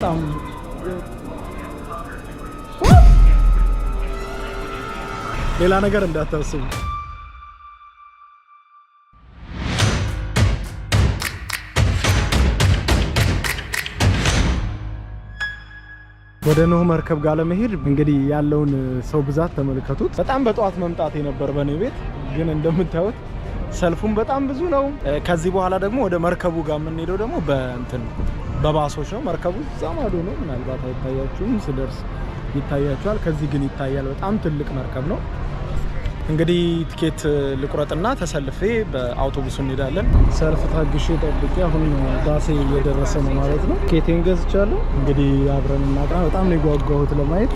በጣም ሌላ ነገር እንዳታስቡ። ወደ ኖህ መርከብ ጋር ለመሄድ እንግዲህ ያለውን ሰው ብዛት ተመልከቱት። በጣም በጧት መምጣት የነበር በኔ ቤት ግን እንደምታዩት ሰልፉም በጣም ብዙ ነው። ከዚህ በኋላ ደግሞ ወደ መርከቡ ጋር የምንሄደው ደግሞ በባሶች ነው። መርከቡ እዛ ማዶ ነው። ምናልባት አይታያችሁም፣ ስደርስ ይታያችኋል። ከዚህ ግን ይታያል። በጣም ትልቅ መርከብ ነው። እንግዲህ ቲኬት ልቁረጥና ተሰልፌ በአውቶቡስ እንሄዳለን። ሰልፍ ታግሼ ጠብቄ አሁን ባሴ እየደረሰ ነው ማለት ነው። ቲኬቴን ገዝቻለሁ። እንግዲህ አብረን እናቅና። በጣም ነው የጓጓሁት ለማየት።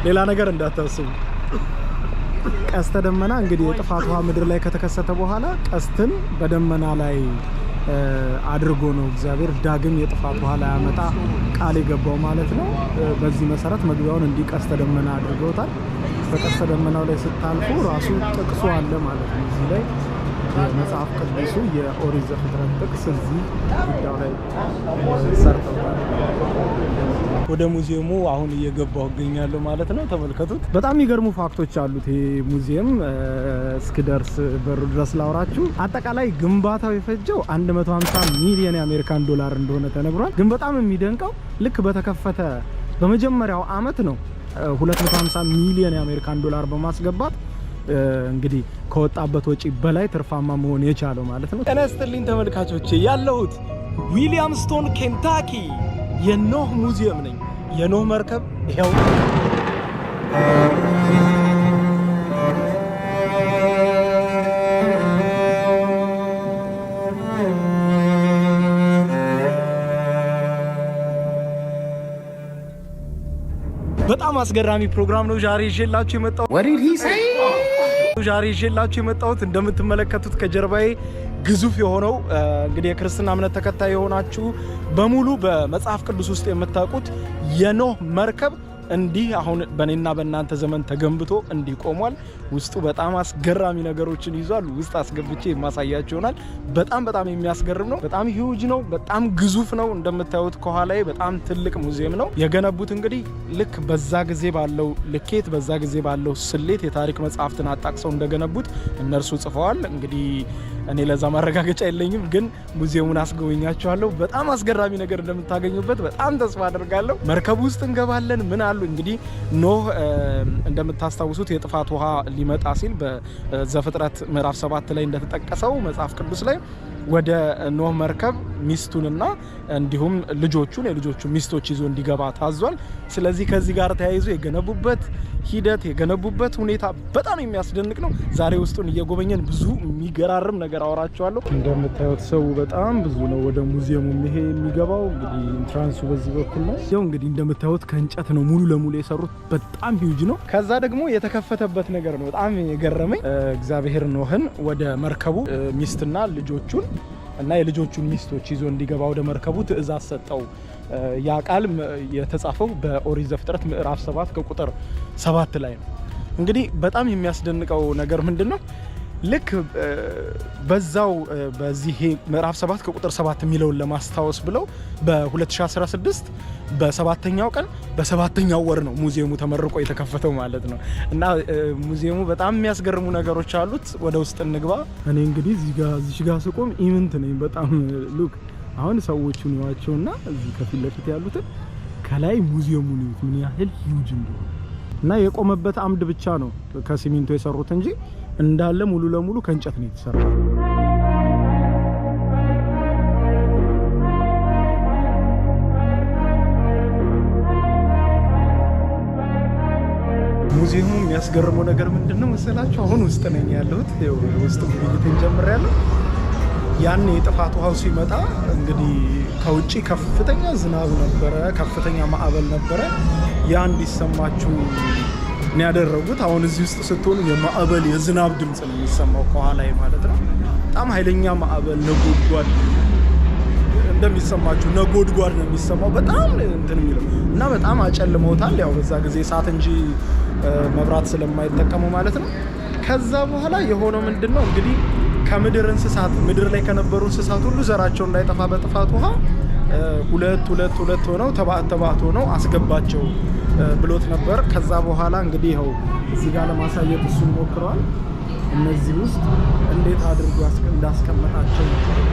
ሌላ ነገር እንዳታስቡ። ቀስተ ደመና እንግዲህ የጥፋት ውሃ ምድር ላይ ከተከሰተ በኋላ ቀስትን በደመና ላይ አድርጎ ነው እግዚአብሔር ዳግም የጥፋት ውሃ ላይ ያመጣ ቃል የገባው ማለት ነው። በዚህ መሰረት መግቢያውን እንዲህ ቀስተ ደመና አድርገውታል። በቀስተ ደመናው ላይ ስታልፉ ራሱ ጥቅሱ አለ ማለት ነው። እዚህ ላይ መጽሐፍ ቅዱሱ የኦሪት ዘፍጥረት ጥቅስ እዚህ ጉዳዩ ላይ ሰርተውታል። ወደ ሙዚየሙ አሁን እየገባሁ እገኛለሁ ማለት ነው። ተመልከቱት። በጣም የሚገርሙ ፋክቶች አሉት ይሄ ሙዚየም። እስክደርስ በሩ ድረስ ላውራችሁ። አጠቃላይ ግንባታው የፈጀው 150 ሚሊዮን የአሜሪካን ዶላር እንደሆነ ተነግሯል። ግን በጣም የሚደንቀው ልክ በተከፈተ በመጀመሪያው አመት ነው 250 ሚሊዮን የአሜሪካን ዶላር በማስገባት እንግዲህ ከወጣበት ወጪ በላይ ትርፋማ መሆን የቻለው ማለት ነው። ጤና ይስጥልኝ ተመልካቾቼ፣ ያለሁት ዊሊያምስቶን ኬንታኪ የኖህ ሙዚየም ነኝ። የኖህ መርከብ ይሄው በጣም አስገራሚ ፕሮግራም ነው ዛሬ ይዤላችሁ የመጣሁት። እንደምትመለከቱት ከጀርባዬ ግዙፍ የሆነው እንግዲህ የክርስትና እምነት ተከታይ የሆናችሁ በሙሉ በመጽሐፍ ቅዱስ ውስጥ የምታውቁት የኖህ መርከብ እንዲህ አሁን በእኔና በእናንተ ዘመን ተገንብቶ እንዲህ ቆሟል። ውስጡ በጣም አስገራሚ ነገሮችን ይዟል። ውስጥ አስገብቼ የማሳያችሁ ይሆናል። በጣም የሚያስገርም ነው። በጣም ሂውጅ ነው። በጣም ግዙፍ ነው። እንደምታዩት ከኋላዬ በጣም ትልቅ ሙዚየም ነው የገነቡት። እንግዲህ ልክ በዛ ጊዜ ባለው ልኬት፣ በዛ ጊዜ ባለው ስሌት የታሪክ መጽሐፍትን አጣቅሰው እንደገነቡት እነርሱ ጽፈዋል። እንግዲህ እኔ ለዛ ማረጋገጫ የለኝም፣ ግን ሙዚየሙን አስጎበኛችኋለሁ። በጣም አስገራሚ ነገር እንደምታገኙበት በጣም ተስፋ አደርጋለሁ። መርከቡ ውስጥ እንገባለን። ምን አሉ እንግዲህ ኖህ እንደምታስታውሱት የጥፋት ውሃ ሊመጣ ሲል በዘፍጥረት ምዕራፍ 7 ላይ እንደተጠቀሰው መጽሐፍ ቅዱስ ላይ ወደ ኖህ መርከብ ሚስቱንና እንዲሁም የልጆቹ ሚስቶች ይዞ እንዲገባ ታዟል። ስለዚህ ከዚህ ጋር ተያይዞ የገነቡበት ሂደት የገነቡበት ሁኔታ በጣም የሚያስደንቅ ነው። ዛሬ ውስጡን እየጎበኘን ብዙ የሚገራርም ነገር አወራቸዋለሁ። እንደምታዩት ሰው በጣም ብዙ ነው ወደ ሙዚየሙ ይሄ የሚገባው። እንግዲህ ኢንትራንሱ በዚህ በኩል ነው። ያው እንግዲህ እንደምታዩት ከእንጨት ነው ሙሉ ለሙሉ የሰሩት። በጣም ሂውጅ ነው። ከዛ ደግሞ የተከፈተበት ነገር ነው በጣም የገረመኝ። እግዚአብሔር ኖህን ወደ መርከቡ ሚስትና ልጆቹን እና የልጆቹን ሚስቶች ይዞ እንዲገባ ወደ መርከቡ ትእዛዝ ሰጠው። ያ ቃል የተጻፈው በኦሪት ዘፍጥረት ምዕራፍ 7 ከቁጥር 7 ላይ ነው። እንግዲህ በጣም የሚያስደንቀው ነገር ምንድነው? ልክ በዛው በዚህ ምዕራፍ 7 ከቁጥር 7 የሚለውን ለማስታወስ ብለው በ2016 በሰባተኛው ቀን በሰባተኛው ወር ነው ሙዚየሙ ተመርቆ የተከፈተው ማለት ነው። እና ሙዚየሙ በጣም የሚያስገርሙ ነገሮች አሉት። ወደ ውስጥ እንግባ። እኔ እንግዲህ እዚህ ጋር ስቆም ኢምንት ነኝ በጣም ሉክ። አሁን ሰዎቹን ይዋቸውና እዚህ ከፊት ለፊት ያሉትን ከላይ ሙዚየሙን ይዩት ምን ያህል ሂውጅ እንደሆነ እና የቆመበት አምድ ብቻ ነው ከሲሚንቶ የሰሩት እንጂ እንዳለ ሙሉ ለሙሉ ከእንጨት ነው የተሰራው። ሙዚየሙ የሚያስገርመው ነገር ምንድነው መሰላችሁ? አሁን ውስጥ ነኝ ያለሁት። ውስጥ ጉብኝትን ጀምሬያለሁ። ያን የጥፋት ውሃው ሲመጣ እንግዲህ ከውጪ ከፍተኛ ዝናብ ነበረ፣ ከፍተኛ ማዕበል ነበረ። ያ እንዲሰማችሁ ነው ያደረጉት። አሁን እዚህ ውስጥ ስትሆኑ የማዕበል የዝናብ ድምጽ ነው የሚሰማው ከኋላ ማለት ነው። በጣም ኃይለኛ ማዕበል ነጎድጓድ እንደሚሰማችሁ ነጎድጓድ ነው የሚሰማው። በጣም እንትን የሚለው እና በጣም አጨልመውታል። ያው በዛ ጊዜ እሳት እንጂ መብራት ስለማይጠቀሙ ማለት ነው። ከዛ በኋላ የሆነው ምንድነው እንግዲህ ከምድር እንስሳት ምድር ላይ ከነበሩ እንስሳት ሁሉ ዘራቸው እንዳይጠፋ በጥፋት ውሃ ሁለት ሆነው ተባዕት ሆነው አስገባቸው ብሎት ነበር። ከዛ በኋላ እንግዲህ ይኸው እዚህ ጋር ለማሳየት እሱን ሞክረዋል። እነዚህ ውስጥ እንዴት አድርጎ እንዳስቀመጣቸው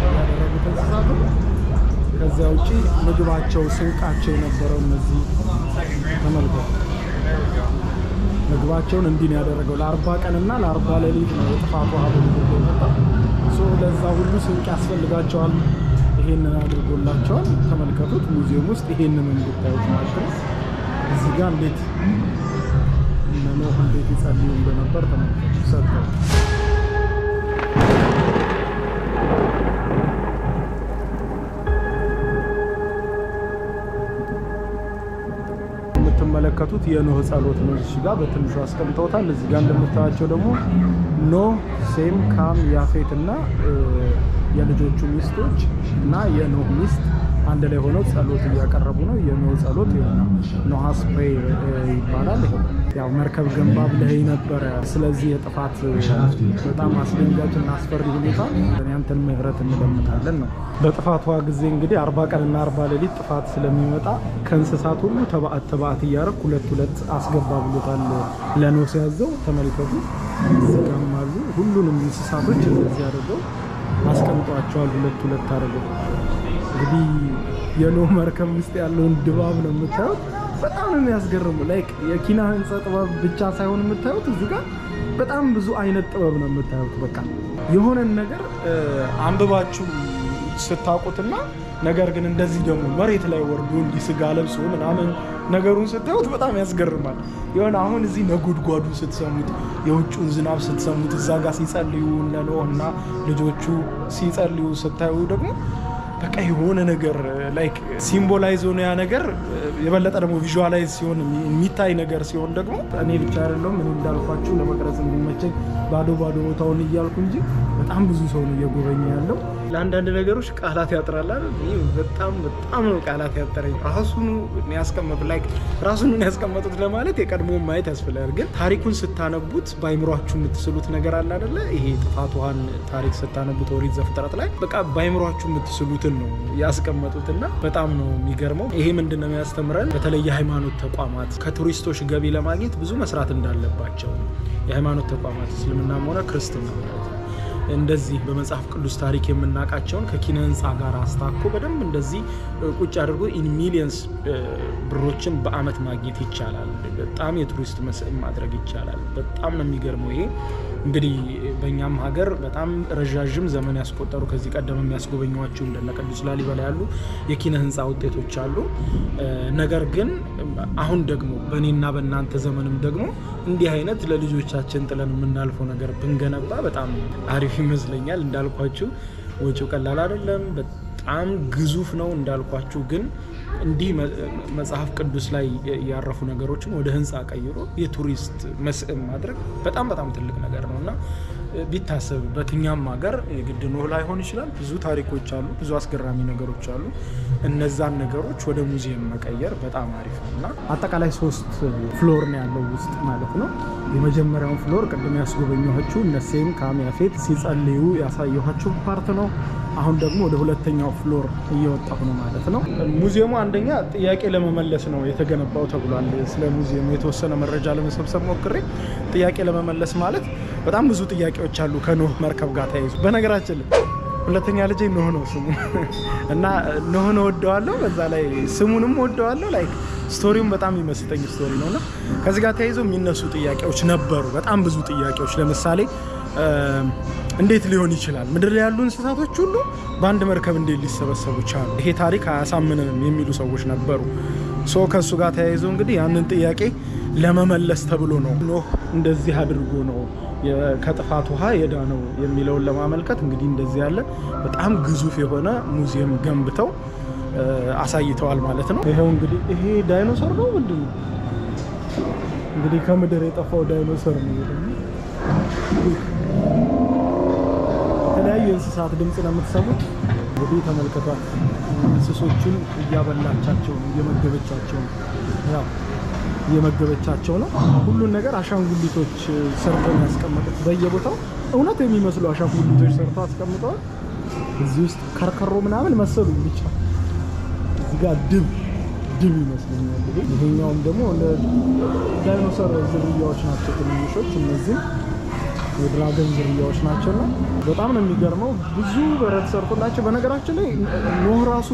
ያደረጉት እንስሳቱ። ከዛ ውጪ ምግባቸው ስንቃቸው የነበረው እነዚህ ተመልከቱ። ምግባቸውን እንዲህ ያደረገው ለ40 ቀንና ለ40 ሌሊት ነው የጥፋት ውሃ በልጎ የመጣው። ለዛ ሁሉ ስንቅ ያስፈልጋቸዋል። ይሄንን አድርጎላቸዋል። ተመልከቱት። ሙዚየም ውስጥ ይሄንን እንድታዩት ማለት ነው። እዚህ ጋር እንዴት ኖህ እንዴት ይጸልዩ እንደነበር ተመልከቱ። ሰጥተው የምትመለከቱት የኖህ ጸሎት ነው። እዚህ ጋር በትንሹ አስቀምጠውታል። እዚህ ጋር እንደምታዩቸው ደግሞ ኖህ፣ ሴም፣ ካም፣ ያፌት እና የልጆቹ ሚስቶች እና የኖህ ሚስት አንድ ላይ ሆነው ጸሎት እያቀረቡ ነው። የኖህ ጸሎት ኖሃስ ፕሬየር ይባላል። ያው መርከብ ገንባ ብለህ ነበረ። ስለዚህ የጥፋት በጣም አስደንጋጭ እና አስፈሪ ሁኔታ ያንተን ምህረት እንለምናለን ነው። በጥፋቷ ጊዜ እንግዲህ 40 ቀንና 40 ሌሊት ጥፋት ስለሚመጣ ከእንስሳት ሁሉ ተባዕት እያደረግ ሁለት አስገባ ብሎታል ለኖህ ሲያዘው። ተመልከቱ። እዚጋም አሉ ሁሉንም እንስሳቶች እንደዚህ አድርገው አስቀምጧቸዋል። ሁለት አድርገው እንግዲህ የኖህ መርከብ ውስጥ ያለውን ድባብ ነው የምታዩት። በጣም ነው የሚያስገርሙ። ላይክ የኪነ ህንፃ ጥበብ ብቻ ሳይሆን የምታዩት እዚህ ጋር በጣም ብዙ አይነት ጥበብ ነው የምታዩት። በቃ የሆነን ነገር አንብባችሁ ስታውቁትና ነገር ግን እንደዚህ ደግሞ መሬት ላይ ወርዶ እንዲህ ስጋ ለብሶ ምናምን ነገሩን ስታዩት በጣም ያስገርማል። የሆነ አሁን እዚህ ነጎድጓዱ ስትሰሙት፣ የውጭውን ዝናብ ስትሰሙት፣ እዛ ጋር ሲጸልዩ ኖህ እና ልጆቹ ሲጸልዩ ስታዩ ደግሞ በቃ የሆነ ነገር ላይክ ሲምቦላይዝ ሆነ ያ ነገር የበለጠ ደግሞ ቪዥዋላይዝ ሲሆን የሚታይ ነገር ሲሆን ደግሞ እኔ ብቻ አይደለም ምን እንዳልኳችሁ ለመቅረጽ እንዲመቸኝ ባዶ ቦታውን እያልኩ እንጂ በጣም ብዙ ሰው ነው እየጎበኘ ያለው። ለአንዳንድ ነገሮች ቃላት ያጥራል አይደል? በጣም ነው ቃላት ያጠረኝ። ራሱን ያስቀመጡት ለማለት የቀድሞ ማየት ያስፈልጋል። ግን ታሪኩን ስታነቡት ባይምሯችሁ የምትስሉት ነገር አለ አይደለ? ይሄ ጥፋት ውሃን ታሪክ ስታነቡት ኦሪት ዘፍጥረት ላይ በቃ ባይምሯችሁ የምትስሉትን ነው ያስቀመጡትና በጣም ነው የሚገርመው። ይሄ ምንድነው የሚያስተምረን? በተለይ የሃይማኖት ተቋማት ከቱሪስቶች ገቢ ለማግኘት ብዙ መስራት እንዳለባቸው የሃይማኖት ተቋማት እስልምናም ሆነ ክርስትና ማለት ነው። እንደዚህ በመጽሐፍ ቅዱስ ታሪክ የምናውቃቸውን ከኪነ ህንፃ ጋር አስታኮ በደንብ እንደዚህ ቁጭ አድርጎ ኢን ሚሊየንስ ብሮችን በአመት ማግኘት ይቻላል። በጣም የቱሪስት መስህብ ማድረግ ይቻላል። በጣም ነው የሚገርመው። ይሄ እንግዲህ በእኛም ሀገር በጣም ረዣዥም ዘመን ያስቆጠሩ ከዚህ ቀደም የሚያስጎበኟቸው እንደነ ቅዱስ ላሊበላ ያሉ የኪነ ህንፃ ውጤቶች አሉ። ነገር ግን አሁን ደግሞ በእኔና በእናንተ ዘመንም ደግሞ እንዲህ አይነት ለልጆቻችን ጥለን የምናልፈው ነገር ብንገነባ በጣም አሪፍ ይመስለኛል። እንዳልኳችሁ ወጪው ቀላል አይደለም፣ በጣም ግዙፍ ነው እንዳልኳችሁ። ግን እንዲህ መጽሐፍ ቅዱስ ላይ ያረፉ ነገሮችን ወደ ህንፃ ቀይሮ የቱሪስት መስህብ ማድረግ በጣም ትልቅ ነገር ነውና ቢታሰብ በትኛም ሀገር የግድ ኖህ ላይሆን ይችላል። ብዙ ታሪኮች አሉ፣ ብዙ አስገራሚ ነገሮች አሉ። እነዛን ነገሮች ወደ ሙዚየም መቀየር በጣም አሪፍ ነውና አጠቃላይ 3 ፍሎር ነው ያለው ውስጥ ማለት ነው። የመጀመሪያውን ፍሎር ቅድም ያስጎበኘኋችሁ እነ ሴም፣ ካም፣ ያፌት ሲጸልዩ ያሳየኋችሁ ፓርት ነው። አሁን ደግሞ ወደ ሁለተኛው ፍሎር እየወጣሁ ነው ማለት ነው። ሙዚየሙ አንደኛ ጥያቄ ለመመለስ ነው የተገነባው ተብሏል። ስለ ሙዚየሙ የተወሰነ መረጃ ለመሰብሰብ ሞክሬ ጥያቄ ለመመለስ ማለት በጣም ብዙ ጥያቄዎች አሉ ከኖህ መርከብ ጋር ተያይዞ። በነገራችን ሁለተኛ ልጄ ኖህ ነው ስሙ እና ኖህን ወደዋለሁ፣ በዛ ላይ ስሙንም ወደዋለሁ። ላይክ ስቶሪውም በጣም የሚመስጠኝ ስቶሪ ነውና ከዚህ ጋር ተያይዞ የሚነሱ ጥያቄዎች ነበሩ፣ በጣም ብዙ ጥያቄዎች። ለምሳሌ እንዴት ሊሆን ይችላል? ምድር ላይ ያሉ እንስሳቶች ሁሉ በአንድ መርከብ እንዴት ሊሰበሰቡ ቻሉ? ይሄ ታሪክ አያሳምንም የሚሉ ሰዎች ነበሩ። ከሱ ጋር ተያይዞ እንግዲህ ያንን ጥያቄ ለመመለስ ተብሎ ነው ኖህ እንደዚህ አድርጎ ነው ከጥፋት ውሃ የዳነው የሚለውን ለማመልከት እንግዲህ እንደዚህ ያለ በጣም ግዙፍ የሆነ ሙዚየም ገንብተው አሳይተዋል ማለት ነው። ይሄው እንግዲህ ይሄ ዳይኖሰር ነው ምንድን ነው እንግዲህ ከምድር የጠፋው ዳይኖሰር ነው። የተለያዩ እንስሳት ድምጽ ነው የምትሰሙት። እንግዲህ ተመልከቷት፣ እንስሶቹን እያበላቻቸው ነው፣ እየመገበቻቸው ነው። ያው የመገበቻቸው ነው። ሁሉን ነገር አሻንጉሊቶች ሰርተው ያስቀመጡት በየቦታው እውነት የሚመስሉ አሻንጉሊቶች ሰርተው አስቀምጠዋል። እዚህ ውስጥ ከርከሮ ምናምን መሰሉ ብቻ እዚህ ጋር ድብ ይመስለኛል። ይሄኛውም ደግሞ ዳይኖሰር ዝርያዎች ናቸው ትንንሾች። እነዚህ የድራገን ዝርያዎች ናቸውና በጣም ነው የሚገርመው። ብዙ በረት ሰርቶላቸው በነገራችን ላይ ኖህ ራሱ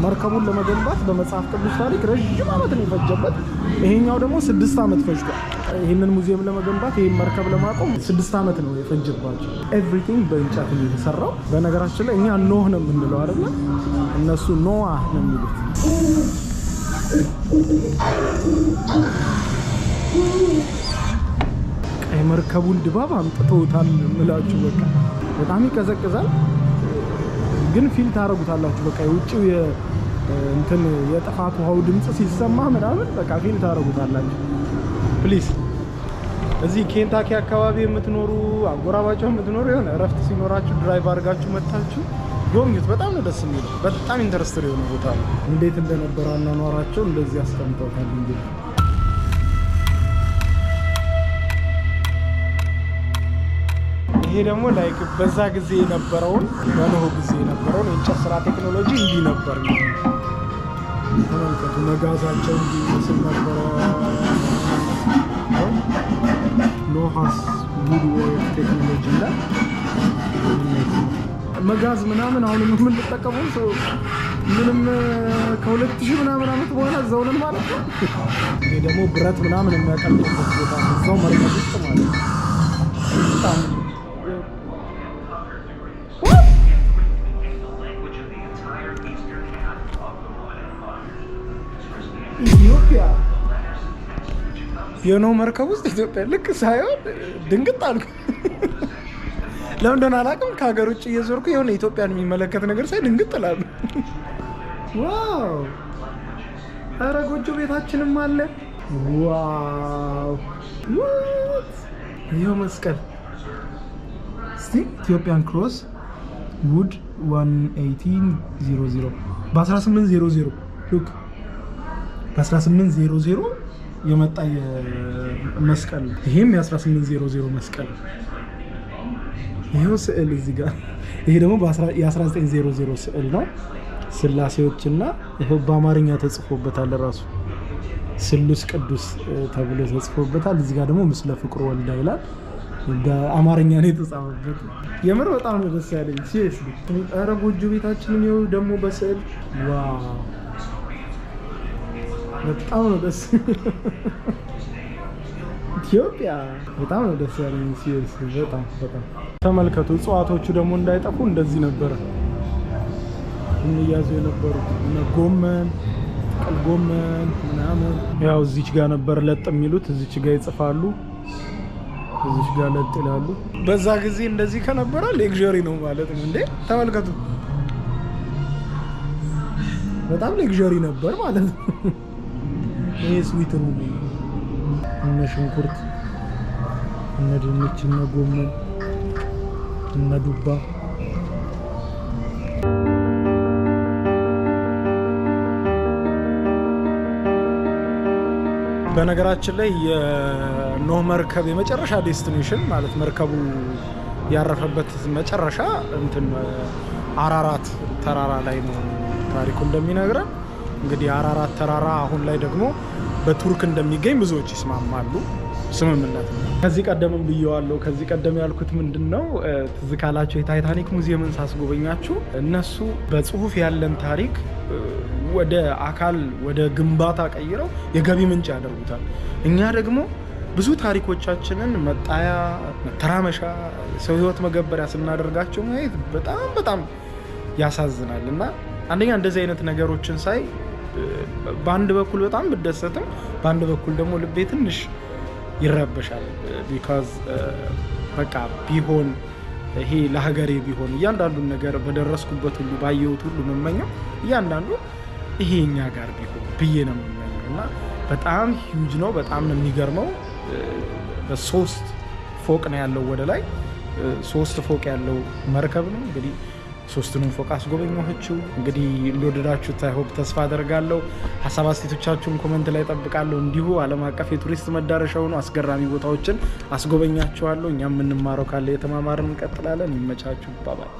መርከቡን ለመገንባት በመጽሐፍ ቅዱስ ታሪክ ረጅም ዓመት ነው የፈጀበት። ይሄኛው ደግሞ 6 ዓመት ፈጅቷል። ይህንን ሙዚየም ለመገንባት ይህን መርከብ ለማቆም 6 ዓመት ነው የፈጀባቸው። ኤቭሪቲንግ በእንጨት ነው የተሰራው። በነገራችን ላይ እኛ ኖህ ነው የምንለው አይደለ? እነሱ ኖዋህ ነው የሚሉት። የመርከቡን ድባብ አምጥተውታል እምላችሁ። በቃ በጣም ይቀዘቅዛል፣ ግን ፊል ታረጉታላችሁ። በቃ የውጭው የጥፋት ውሃው ድምጽ ሲሰማ ምናምን በቃ ፊል ታረጉታላችሁ። ፕሊዝ እዚህ ኬንታኪ አካባቢ የምትኖሩ አጎራባቸው የምትኖሩ የሆነ እረፍት ሲኖራችሁ ድራይቭ አድርጋችሁ መታችሁ ጎብኙት። በጣም ነው ደስ የሚለው። በጣም ኢንተረስትድ የሆነ ቦታ ነው። እንዴት እንደነበረ አኗኗራቸው እንደዚህ አስቀምጠውታል። እንግዲህ ይሄ ደግሞ ላይክ በዛ ጊዜ የነበረውን በኖህ ጊዜ የነበረውን የእንጨት ስራ ቴክኖሎጂ እንዲህ ነበር። ተመልከቱ፣ መጋዛቸው እንዲህ ምስል ነበረ። ኖሃስ ውድ ወርክ ቴክኖሎጂ ላይ መጋዝ ምናምን አሁን የምንጠቀመው ሰው ምንም ከ2000 ምናምን ዓመት በኋላ እዛው ነን ማለት ነው። ይሄ ደግሞ ብረት ምናምን የሚያቀልጡበት ቦታ እዛው መርከብ ውስጥ ማለት ነው። በጣም ኢትዮጵያ የኖህ መርከብ ውስጥ ኢትዮጵያ ልክ ሳይሆን ድንግጥ አልኩ። ለምን እንደሆነ አላውቅም። ከሀገር ውጭ እየዞርኩ የሆነ ኢትዮጵያን የሚመለከት ነገር ሳይ ድንግጥ እላለሁ። ዋው! ኧረ ጎጆ ቤታችንም አለ። ዋው! ይኸው መስቀል። እስቲ ኢትዮጵያን ክሮስ ውድ 1800 በ1800 ሉክ በ1800 የመጣ መስቀል። ይሄም የ1800 መስቀል። ይሄው ስዕል እዚህ ጋር። ይሄ ደግሞ የ1900 ስዕል ነው። ስላሴዎችና ይሄው በአማርኛ ተጽፎበታል። ራሱ ስሉስ ቅዱስ ተብሎ ተጽፎበታል። እዚህ ጋር ደግሞ ምስለ ፍቁር ወልዳ ይላል። በአማርኛ ነው የተጻፈበት። የምር በጣም ነው ደስ ያለኝ ሲሪየስሊ። ኧረ ጎጆ ቤታችንን ይኸው ደግሞ በስዕል ዋው! በጣም ነው ደስ ኢትዮጵያ በጣም ነው ደስ ያለኝ ሲሪየስሊ። በጣም ተመልከቱ። እጽዋቶቹ ደግሞ እንዳይጠፉ እንደዚህ ነበረ የሚያዙ የነበሩት። እነ ጎመን፣ ጥቅል ጎመን ምናምን ያው እዚች ጋር ነበር ለጥ የሚሉት። እዚች ጋር ይጽፋሉ፣ እዚች ጋር ለጥ ይላሉ። በዛ ጊዜ እንደዚህ ከነበረ ሌክዠሪ ነው ማለት ነው እንዴ! ተመልከቱ። በጣም ሌክዠሪ ነበር ማለት ነው። ይሄ ስዊት ነው። እነ ሽንኩርት፣ እነ ድንች፣ እነ ጎመን፣ እነ ዱባ። በነገራችን ላይ የኖህ መርከብ የመጨረሻ ዴስቲኔሽን ማለት መርከቡ ያረፈበት መጨረሻ እንትን አራራት ተራራ ላይ ነው ታሪኩ እንደሚነግረን። እንግዲህ አራራት ተራራ አሁን ላይ ደግሞ በቱርክ እንደሚገኝ ብዙዎች ይስማማሉ። ስምምነት ነው። ከዚህ ቀደምም ብየዋለሁ። ከዚህ ቀደም ያልኩት ምንድነው ትዝ ካላችሁ የታይታኒክ ሙዚየምን ሳስጎበኛችሁ እነሱ በጽሁፍ ያለን ታሪክ ወደ አካል ወደ ግንባታ ቀይረው የገቢ ምንጭ ያደርጉታል። እኛ ደግሞ ብዙ ታሪኮቻችንን መጣያ፣ መተራመሻ፣ ሰው ህይወት መገበሪያ ስናደርጋቸው ማየት በጣም ያሳዝናል። እና አንደኛ እንደዚህ አይነት ነገሮችን ሳይ በአንድ በኩል በጣም ብደሰትም በአንድ በኩል ደግሞ ልቤ ትንሽ ይረበሻል። ቢካዝ በቃ ቢሆን ይሄ ለሀገሬ ቢሆን እያንዳንዱን ነገር በደረስኩበት ሁሉ ባየሁት ሁሉ መመኘው እያንዳንዱ ይሄ እኛ ጋር ቢሆን ብዬ ነው የምመኘው። እና በጣም ሂውጅ ነው። በጣም ነው የሚገርመው። በ3 ፎቅ ነው ያለው ወደ ላይ 3 ፎቅ ያለው መርከብ ነው። እንግዲህ ሶስቱንም ፎቅ አስጎበኛችሁ። እንግዲህ እንደወደዳችሁት አይሆፕ ተስፋ አደርጋለሁ። ሀሳብ አስተያየቶቻችሁን ኮሜንት ላይ ጠብቃለሁ። እንዲሁ ዓለም አቀፍ የቱሪስት መዳረሻ ሆኑ አስገራሚ ቦታዎችን አስጎበኛችኋለሁ። እኛም የምንማረው ካለ የተማማርን እንቀጥላለን። ይመቻችሁ። ባባይ